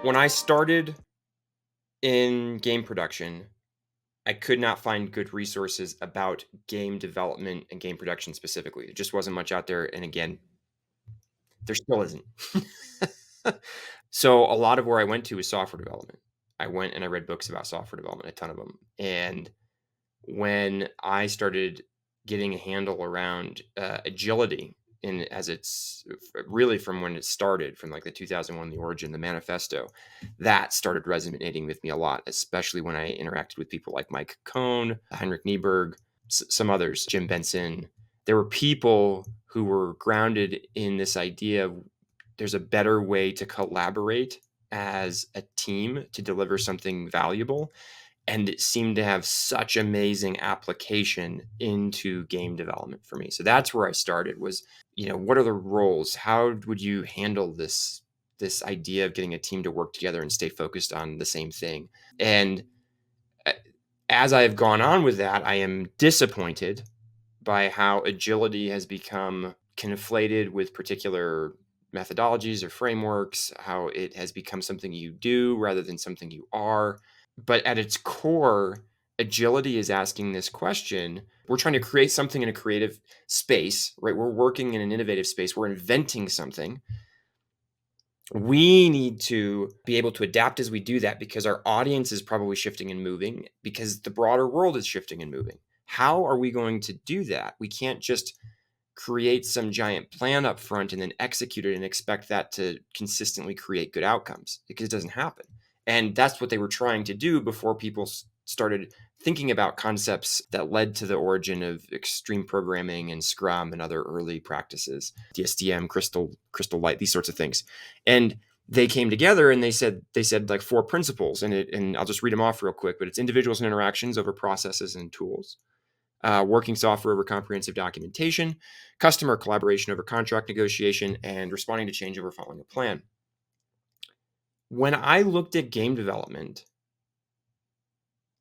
When I started in game production, I could not find good resources about game development and game production specifically. It just wasn't much out there, and again, there still isn't. So a lot of where I went to is software development. I went and I read books about software development, a ton of them. And when I started getting a handle around agility, and as it's really from when it started, from like the 2001, the origin, the manifesto, that started resonating with me a lot, especially when I interacted with people like Mike Cohn, Heinrich Nieberg, some others, Jim Benson. There were people who were grounded in this idea of there's a better way to collaborate as a team to deliver something valuable, and it seemed to have such amazing application into game development for me. So that's where I started was, what are the roles? How would you handle this idea of getting a team to work together and stay focused on the same thing? And as I have gone on with that, I am disappointed by how agility has become conflated with particular methodologies or frameworks, how it has become something you do rather than something you are. But at its core, agility is asking this question. We're trying to create something in a creative space, right? We're working in an innovative space. We're inventing something. We need to be able to adapt as we do that because our audience is probably shifting and moving, because the broader world is shifting and moving. How are we going to do that? We can't just create some giant plan up front and then execute it and expect that to consistently create good outcomes, because it doesn't happen. And that's what they were trying to do before people started thinking about concepts that led to the origin of extreme programming and Scrum and other early practices, DSDM, Crystal Light, these sorts of things. And they came together and they said like 4 principles, and I'll just read them off real quick, but it's individuals and interactions over processes and tools. Working software over comprehensive documentation, customer collaboration over contract negotiation, and responding to change over following a plan. When I looked at game development,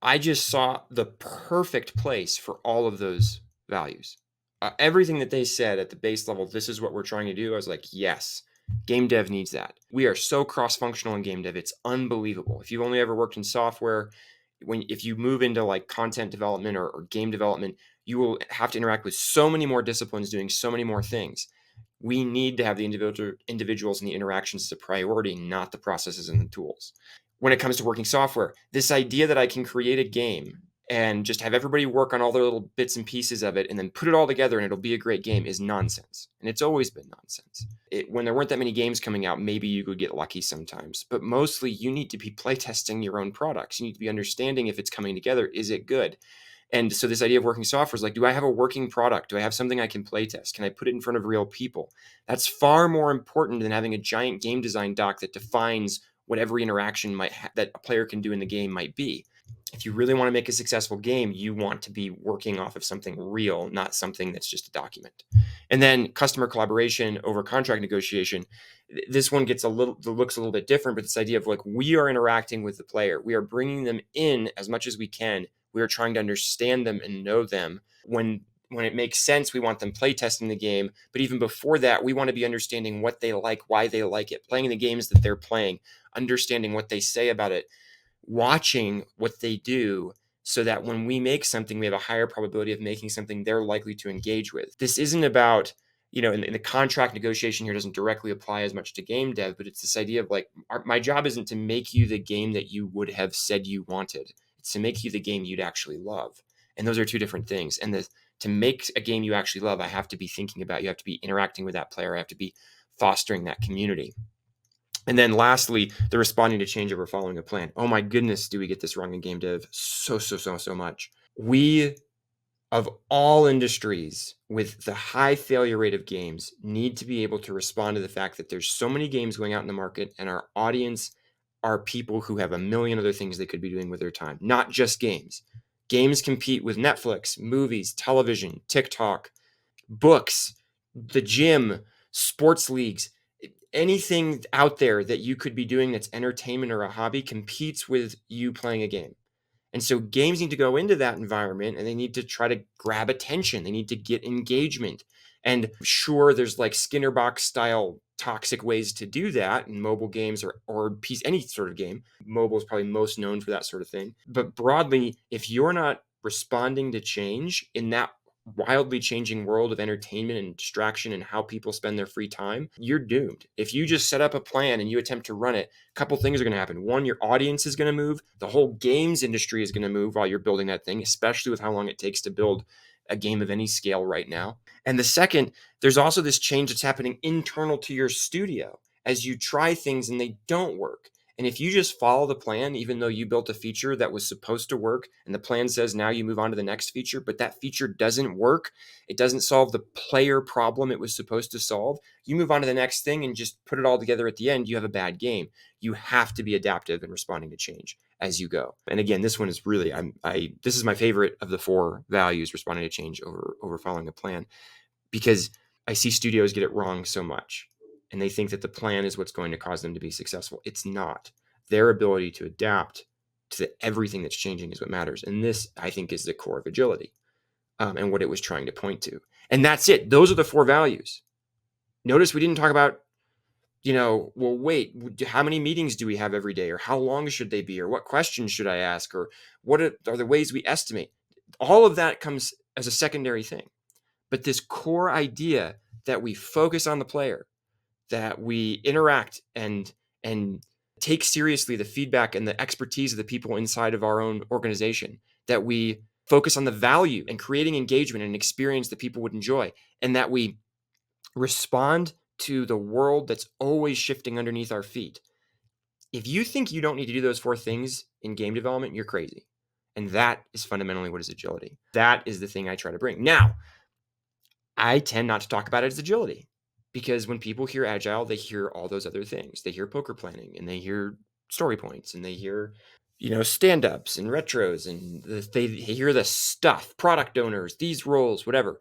I just saw the perfect place for all of those values. Everything that they said at the base level, this is what we're trying to do. I was like, yes, game dev needs that. We are so cross-functional in game dev. It's unbelievable. If you've only ever worked in software, if you move into like content development or game development, you will have to interact with so many more disciplines doing so many more things. We need to have the individuals and the interactions as a priority, not the processes and the tools. When it comes to working software, this idea that I can create a game and just have everybody work on all their little bits and pieces of it and then put it all together and it'll be a great game is nonsense. And it's always been nonsense. When there weren't that many games coming out, maybe you could get lucky sometimes, but mostly you need to be playtesting your own products. You need to be understanding if it's coming together, is it good? And so this idea of working software is like, do I have a working product? Do I have something I can playtest? Can I put it in front of real people? That's far more important than having a giant game design doc that defines what every interaction that a player can do in the game might be. If you really want to make a successful game, you want to be working off of something real, not something that's just a document. And then customer collaboration over contract negotiation. This one looks a little bit different, but this idea of like, we are interacting with the player. We are bringing them in as much as we can. We are trying to understand them and know them. When it makes sense, we want them playtesting the game. But even before that, we want to be understanding what they like, why they like it, playing the games that they're playing, understanding what they say about it, watching what they do, so that when we make something, we have a higher probability of making something they're likely to engage with. This isn't about, in the contract negotiation here doesn't directly apply as much to game dev, but it's this idea of like, my job isn't to make you the game that you would have said you wanted. It's to make you the game you'd actually love. And those are two different things. And to make a game you actually love, I have to be thinking about, you have to be interacting with that player. I have to be fostering that community. And then lastly, the responding to change over following a plan. Oh my goodness, do we get this wrong in game dev so much. We, of all industries with the high failure rate of games, need to be able to respond to the fact that there's so many games going out in the market, and our audience are people who have a million other things they could be doing with their time, not just games. Games compete with Netflix, movies, television, TikTok, books, the gym, sports leagues. Anything out there that you could be doing that's entertainment or a hobby competes with you playing a game. And so games need to go into that environment, and they need to try to grab attention. They need to get engagement. And sure, there's like Skinner box style toxic ways to do that in mobile games or any sort of game. Mobile is probably most known for that sort of thing. But broadly, if you're not responding to change in that wildly changing world of entertainment and distraction and how people spend their free time, you're doomed. If you just set up a plan and you attempt to run it, a couple things are going to happen. One, your audience is going to move. The whole games industry is going to move while you're building that thing, especially with how long it takes to build a game of any scale right now. And the second, there's also this change that's happening internal to your studio as you try things and they don't work. And if you just follow the plan, even though you built a feature that was supposed to work and the plan says now you move on to the next feature, but that feature doesn't work, it doesn't solve the player problem it was supposed to solve, you move on to the next thing and just put it all together at the end, you have a bad game. You have to be adaptive and responding to change as you go. And again, this one is really, this is my favorite of the 4 values, responding to change over following a plan, because I see studios get it wrong so much. And they think that the plan is what's going to cause them to be successful. It's not. Their ability to adapt to everything that's changing is what matters. And this, I think, is the core of agility and what it was trying to point to. And that's it. Those are the 4 values. Notice we didn't talk about, well, wait, how many meetings do we have every day? Or how long should they be? Or what questions should I ask? Or what are the ways we estimate? All of that comes as a secondary thing. But this core idea that we focus on the player, that we interact and take seriously the feedback and the expertise of the people inside of our own organization, that we focus on the value and creating engagement and experience that people would enjoy, and that we respond to the world that's always shifting underneath our feet. If you think you don't need to do those 4 things in game development, you're crazy. And that is fundamentally what is agility. That is the thing I try to bring. Now, I tend not to talk about it as agility, because when people hear agile, they hear all those other things. They hear poker planning, and they hear story points, and they hear, stand-ups and retros, and they hear the stuff, product owners, these roles, whatever.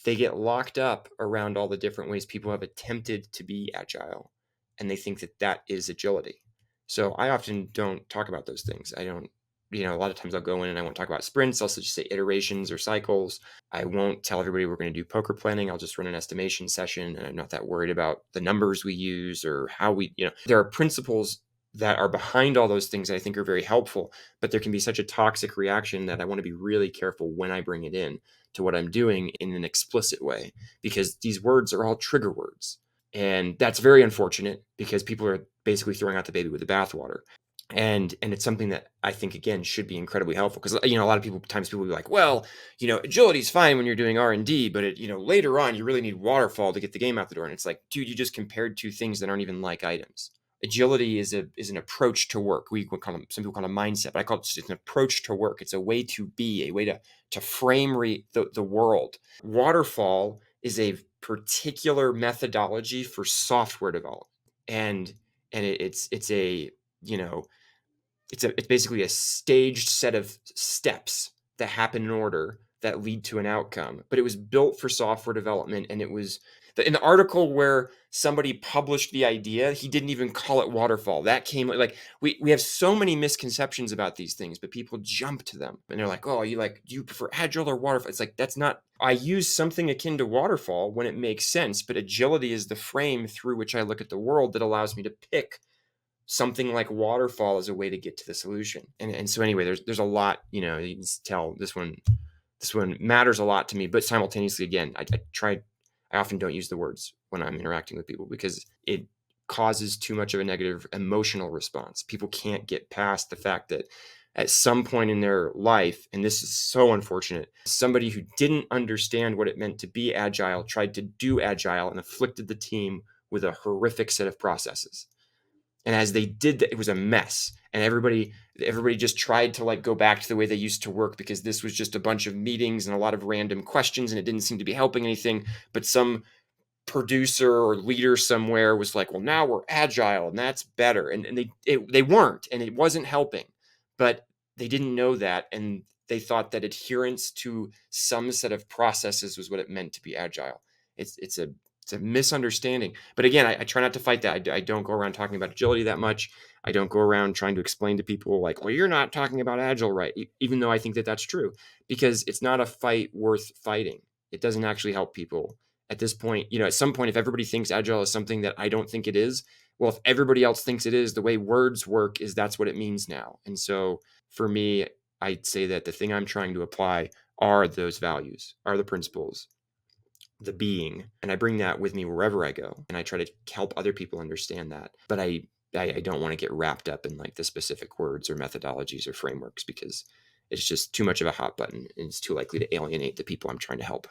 They get locked up around all the different ways people have attempted to be agile, and they think that that is agility. So I often don't talk about those things. I don't, a lot of times I'll go in and I won't talk about sprints. I'll just say iterations or cycles. I won't tell everybody we're going to do poker planning. I'll just run an estimation session, and I'm not that worried about the numbers we use or how we, there are principles that are behind all those things that I think are very helpful, but there can be such a toxic reaction that I want to be really careful when I bring it in to what I'm doing in an explicit way, because these words are all trigger words. And that's very unfortunate, because people are basically throwing out the baby with the bathwater. And it's something that I think, again, should be incredibly helpful, because a lot of times people will be like, well, agility is fine when you're doing R&D, but later on you really need waterfall to get the game out the door. And it's like, dude, you just compared 2 things that aren't even like items. Agility is an approach to work. Some people call it a mindset, but I call it just an approach to work. It's a way to be, a way to frame the world. Waterfall is a particular methodology for software development, and it's basically a staged set of steps that happen in order that lead to an outcome. But it was built for software development, and it was in the article where somebody published the idea, he didn't even call it waterfall. That came like we have so many misconceptions about these things, but people jump to them and they're like, oh, do you prefer agile or waterfall? It's like, that's not, I use something akin to waterfall when it makes sense, but agility is the frame through which I look at the world that allows me to pick something like waterfall as a way to get to the solution. And so anyway, there's a lot, you can tell this one matters a lot to me, but simultaneously, again, I often don't use the words when I'm interacting with people, because it causes too much of a negative emotional response. People can't get past the fact that at some point in their life, and this is so unfortunate, somebody who didn't understand what it meant to be agile tried to do agile and afflicted the team with a horrific set of processes. And as they did that, it was a mess. And everybody just tried to go back to the way they used to work, because this was just a bunch of meetings and a lot of random questions, and it didn't seem to be helping anything. But some producer or leader somewhere was like, well, now we're agile and that's better. And they weren't, and it wasn't helping. But they didn't know that, and they thought that adherence to some set of processes was what it meant to be agile. It's a misunderstanding. But again, I try not to fight that. I don't go around talking about agility that much. I don't go around trying to explain to people like, well, you're not talking about agile right, even though I think that that's true, because it's not a fight worth fighting. It doesn't actually help people. at this point, at some point, if everybody thinks Agile is something that I don't think it is, well, if everybody else thinks it is, the way words work is that's what it means now. And so for me, I'd say that the thing I'm trying to apply are those values, are the principles, the being. And I bring that with me wherever I go. And I try to help other people understand that. But I don't want to get wrapped up in like the specific words or methodologies or frameworks, because it's just too much of a hot button and it's too likely to alienate the people I'm trying to help.